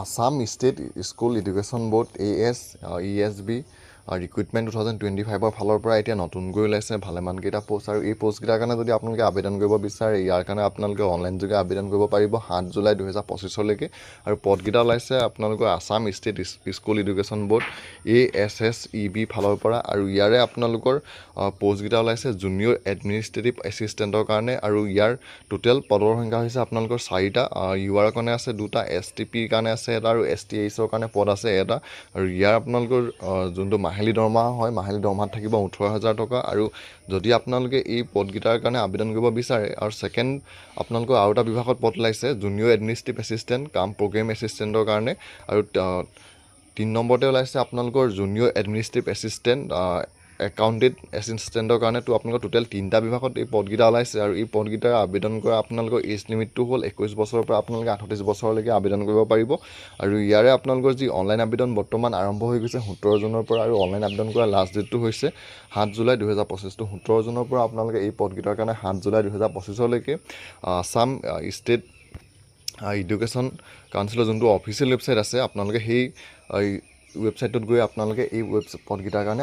Assam state school education board ASESB recruitment 2025ৰ ফালৰ পৰা এতিয়া নতুনকৈ ওলাইছে ভালেমানকেইটা পোষ্ট আৰু এই পোষ্টকেইটাৰ কাৰণে যদি আপোনালোকে আবেদন কৰিব বিচাৰে ইয়াৰ কাৰণে আপোনালোকে অনলাইন যোগে আবেদন কৰিব পাৰিব 7 জুলাই 2025লৈকে আৰু পদকেইটা ওলাইছে আপোনালোকৰ Assam state school education board ASSEB ফালৰ পৰা আৰু ইয়াৰে আপোনালোকৰ পোষ্টকেইটা ওলাইছে জুনিয়ৰ এডমিনিষ্ট্ৰেটিভ এছিষ্টেণ্টৰ কাৰণে আৰু ইয়াৰ টোটেল পদৰ সংখ্যা হৈছে আপোনালোকৰ 4টা UR কাৰণে আছে 2টা STPৰ কাৰণে আছে এটা আৰু STHৰ কাৰণে পদ আছে এটা আৰু ইয়াৰ আপোনালোকৰ যোনটো মাহিলী দৰমহা হয় মাহিলী দৰমহাত থাকিব 18,000 টকা আৰু যদি আপোনালোকে এই পদকেইটাৰ কাৰণে আবেদন কৰিব বিচাৰে আৰু ছেকেণ্ড আপোনালোকৰ আৰু এটা বিভাগত পদ ওলাইছে জুনিয়ৰ এডমিনিষ্ট্ৰেটিভ এছিষ্টেণ্ট কাম প্ৰগ্ৰেম এছিষ্টেণ্টৰ কাৰণে আৰু 3 নম্বৰতে ওলাইছে আপোনালোকৰ জুনিয়ৰ এডমিনিষ্ট্ৰেটিভ এছিষ্টেণ্ট একাউণ্টেণ্ট এছিষ্টেণ্টৰ কাৰণে তো আপোনালোকৰ টোটেল 3টা বিভাগত এই পদকেইটা ওলাইছে আৰু এই পদকেইটাৰ আবেদন কৰা আপোনালোকৰ এজ লিমিটটো হ'ল 21 বছৰৰ পৰা আপোনালোকে 38 বছৰলৈকে আবেদন কৰিব পাৰিব আৰু ইয়াৰে আপোনালোকৰ যি অনলাইন আবেদন বৰ্তমান আৰম্ভ হৈ গৈছে 17 জুনৰ পৰা আৰু অনলাইন আবেদন কৰা লাষ্ট ডেটটো হৈছে 7 জুলাই 2025 তো 17 জুনৰ পৰা আপোনালোকে এই পদকেইটাৰ কাৰণে 7 জুলাই 2025লৈকে আসাম ষ্টেট এডুকেশ্যন কাউন্সিলৰ যোনটো অফিচিয়েল ৱেবছাইট আছে আপোনালোকে সেই ৱেবছাইটটোত গৈ আপোনালোকে এই পদকেইটাৰ কাৰণে